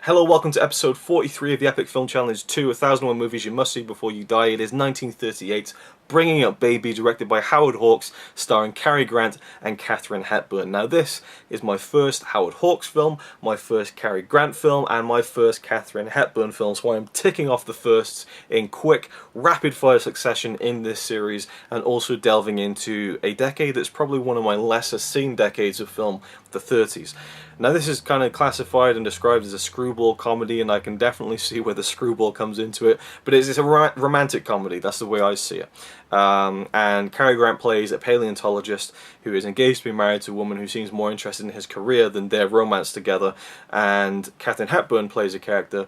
Hello, welcome to episode 43 of the Epic Film Challenge 2, 1001 Movies You Must See Before You Die. It is 1938, Bringing Up Baby, directed by Howard Hawks, starring Cary Grant and Katharine Hepburn. Now this is my first Howard Hawks film, my first Cary Grant film, and my first Katharine Hepburn film, so I am ticking off the firsts in quick, rapid-fire succession in this series, and also delving into a decade that's probably one of my lesser seen decades of film, the 30s. Now this is kind of classified and described as a screwball comedy, and I can definitely see where the screwball comes into it, but it's a romantic comedy, that's the way I see it. And Cary Grant plays a paleontologist who is engaged to be married to a woman who seems more interested in his career than their romance together, and Katharine Hepburn plays a character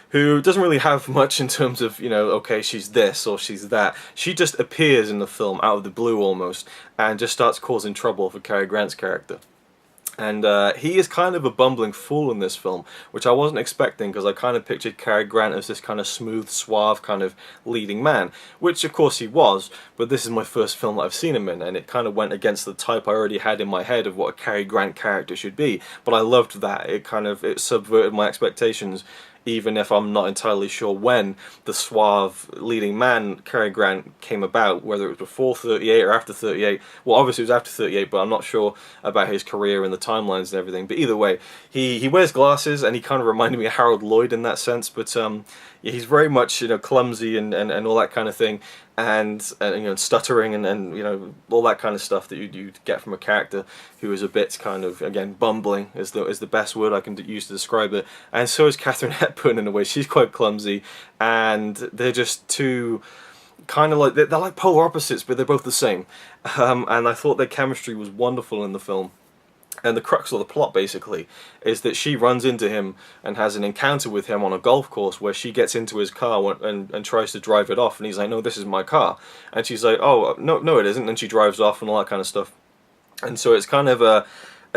who doesn't really have much in terms of, okay, she's this or she's that. She just appears in the film out of the blue almost, and just starts causing trouble for Cary Grant's character. And he is kind of a bumbling fool in this film, which I wasn't expecting, because I kind of pictured Cary Grant as this kind of smooth, suave kind of leading man, which of course he was, but this is my first film that I've seen him in, and it kind of went against the type I already had in my head of what a Cary Grant character should be. But I loved that. It subverted my expectations, even if I'm not entirely sure when the suave leading man Cary Grant came about, whether it was before 38 or after 38. Well, obviously it was after 38, but I'm not sure about his career and the timelines and everything. But either way, he wears glasses, and he kind of reminded me of Harold Lloyd in that sense, but yeah, he's very much clumsy and all that kind of thing, and stuttering and all that kind of stuff that you'd get from a character who is a bit kind of, again, bumbling is the best word I can use to describe it. And so is Katharine Hepburn in a way. She's quite clumsy, and they're just two kind of like, they're like polar opposites, but they're both the same. And I thought their chemistry was wonderful in the film. And the crux of the plot, basically, is that she runs into him and has an encounter with him on a golf course, where she gets into his car and tries to drive it off, and he's like, no, this is my car. And she's like, oh, no, it isn't, and she drives off and all that kind of stuff. And so it's kind of a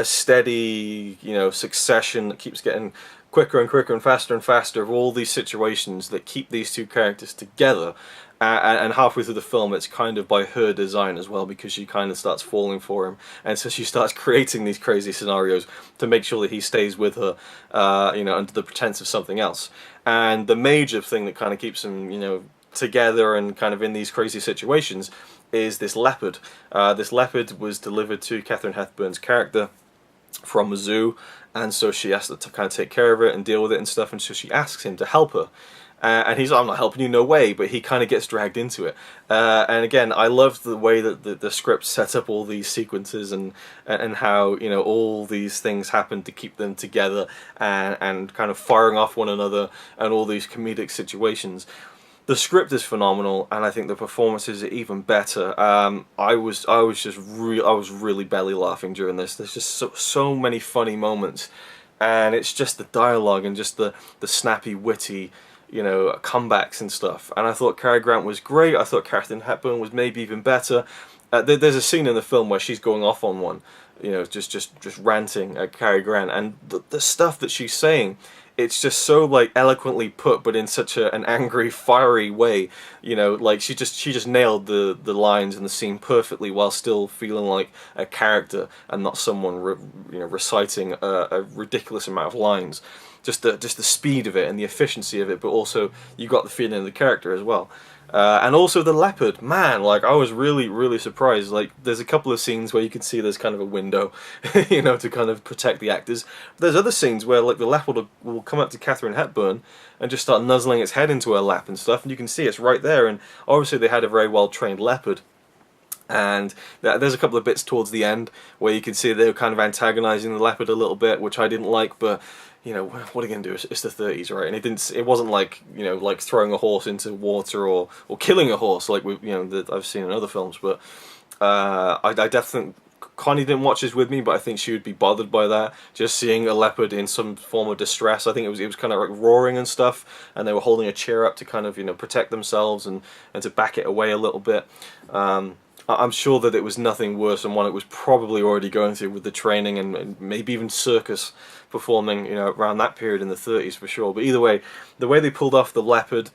steady, succession that keeps getting quicker and quicker and faster of all these situations that keep these two characters together. And halfway through the film, it's kind of by her design as well, because she kind of starts falling for him, and so she starts creating these crazy scenarios to make sure that he stays with her, under the pretense of something else. And the major thing that kind of keeps them, together and kind of in these crazy situations is this leopard. This leopard was delivered to Katharine Hepburn's character from a zoo, and so she has to kind of take care of it and deal with it and stuff, and so she asks him to help her. And he's like, I'm not helping you, no way, but he kind of gets dragged into it. And again, I loved the way that the script set up all these sequences and how, all these things happen to keep them together and kind of firing off one another and all these comedic situations. The script is phenomenal, and I think the performances are even better. I was really belly laughing during this. There's just so many funny moments, and it's just the dialogue and just the snappy, witty, comebacks and stuff. And I thought Cary Grant was great. I thought Katharine Hepburn was maybe even better. There's a scene in the film where she's going off on one, just ranting at Cary Grant, and the stuff that she's saying, it's just so like eloquently put, but in such an angry, fiery way. Like she just nailed the lines in the scene perfectly, while still feeling like a character and not someone reciting a ridiculous amount of lines. Just the speed of it and the efficiency of it, but also you got the feeling of the character as well. And also the leopard, man, like I was really surprised. Like there's a couple of scenes where you can see there's kind of a window, to kind of protect the actors. But there's other scenes where like the leopard will come up to Katharine Hepburn and just start nuzzling its head into her lap and stuff, and you can see it's right there. And obviously they had a very well trained leopard. And there's a couple of bits towards the end where you can see they were kind of antagonizing the leopard a little bit, which I didn't like, but what are you gonna do? It's the 30s, right? And it wasn't like like throwing a horse into water or killing a horse like that I've seen in other films. But I definitely, Connie didn't watch this with me, but I think she would be bothered by that, just seeing a leopard in some form of distress. I think it was kind of like roaring and stuff, and they were holding a chair up to kind of protect themselves and to back it away a little bit. I'm sure that it was nothing worse than what it was probably already going through with the training and maybe even circus performing, around that period in the 30s for sure. But either way, the way they pulled off the leopard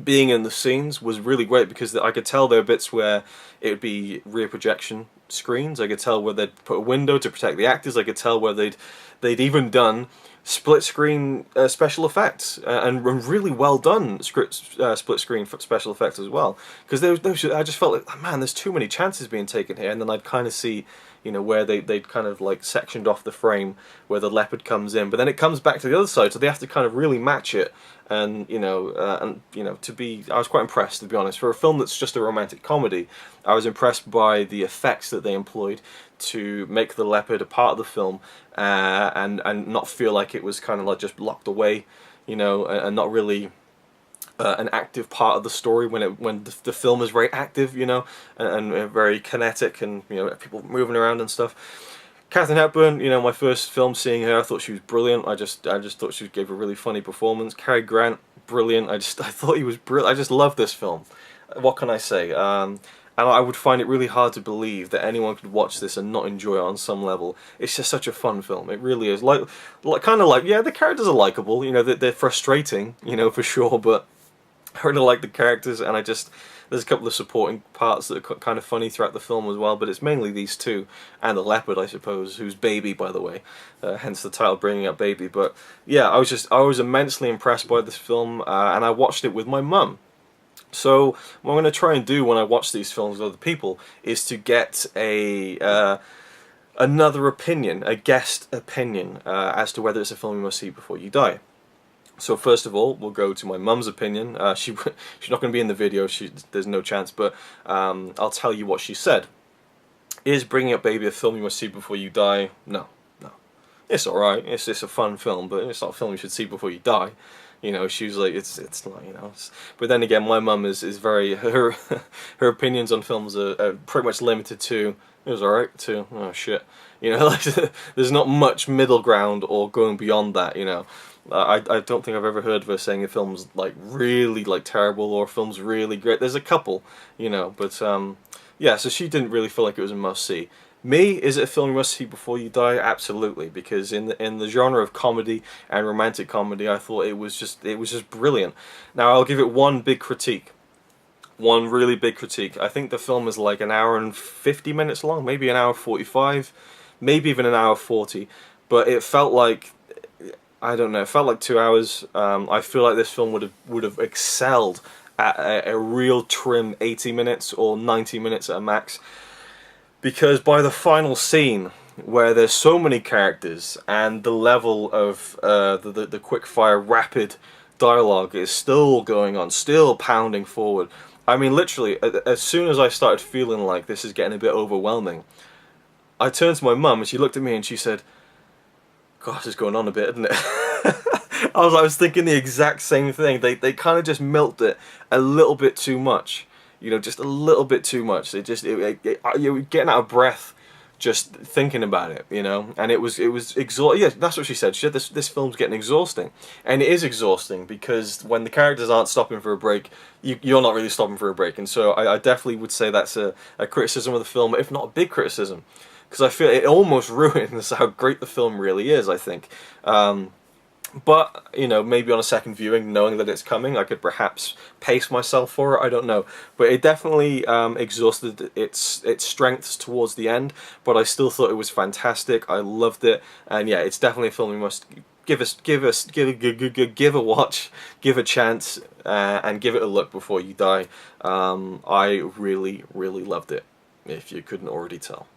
being in the scenes was really great, because I could tell there were bits where it would be rear projection screens. I could tell where they'd put a window to protect the actors. I could tell where they'd even done split screen special effects, and really well done split screen special effects as well. Because I just felt like, oh, man, there's too many chances being taken here. And then I'd kind of see, you know, where they'd kind of like sectioned off the frame where the leopard comes in, but then it comes back to the other side, so they have to kind of really match it. And you know, I was quite impressed, to be honest. For a film that's just a romantic comedy, I was impressed by the effects that they employed to make the leopard a part of the film, and not feel like it was kind of like just locked away, you know, and not really an active part of the story when the film is very active, you know, and very kinetic, and you know, people moving around and stuff. Katharine Hepburn, you know, my first film seeing her, I thought she was brilliant. I just thought she gave a really funny performance. Cary Grant, brilliant. I thought he was brilliant. I just love this film. What can I say? And I would find it really hard to believe that anyone could watch this and not enjoy it on some level. It's just such a fun film. It really is. Like kind of like, yeah, the characters are likable. You know, they're frustrating, you know, for sure. But I really like the characters, and there's a couple of supporting parts that are kind of funny throughout the film as well, but it's mainly these two, and the leopard, I suppose, who's Baby, by the way, hence the title, bringing up Baby. But yeah, I was immensely impressed by this film, and I watched it with my mum. So what I'm going to try and do when I watch these films with other people is to get another opinion, a guest opinion, as to whether it's a film you must see before you die. So first of all, we'll go to my mum's opinion. She's not going to be in the video. There's no chance, but I'll tell you what she said. Is Bringing Up Baby a film you must see before you die? No, no. It's all right. It's a fun film, but it's not a film you should see before you die. You know, she was like, it's not, you know. But then again, my mum is very her opinions on films are pretty much limited to it was all right to oh shit. You know, like there's not much middle ground or going beyond that. You know. I don't think I've ever heard of her saying a film's like really like terrible or a film's really great. There's a couple, you know, but yeah. So she didn't really feel like it was a must see. Me, is it a film you must see before you die? Absolutely, because in the genre of comedy and romantic comedy, I thought it was just brilliant. Now I'll give it one big critique. One really big critique. I think the film is like an hour and 50 minutes long, maybe an hour 45, maybe even an hour 40, but it felt like, I don't know, it felt like 2 hours. I feel like this film would have excelled at a real trim 80 minutes or 90 minutes at a max. Because by the final scene, where there's so many characters and the level of the quick-fire, rapid dialogue is still going on, still pounding forward. I mean, literally, as soon as I started feeling like this is getting a bit overwhelming, I turned to my mum and she looked at me and she said, "Gosh, it's going on a bit, isn't it?" I was thinking the exact same thing. They kind of just milked it a little bit too much. You know, just a little bit too much. You're getting out of breath just thinking about it, you know. And it was exhausting. Yeah, that's what she said. She said this film's getting exhausting, and it is exhausting because when the characters aren't stopping for a break, you're not really stopping for a break. And so I definitely would say that's a criticism of the film, if not a big criticism, because I feel it almost ruins how great the film really is. I think. But, you know, maybe on a second viewing, knowing that it's coming, I could perhaps pace myself for it, I don't know. But it definitely exhausted its strengths towards the end, but I still thought it was fantastic. I loved it, and yeah, it's definitely a film you must give a watch, give a chance, and give it a look before you die. I really, really loved it, if you couldn't already tell.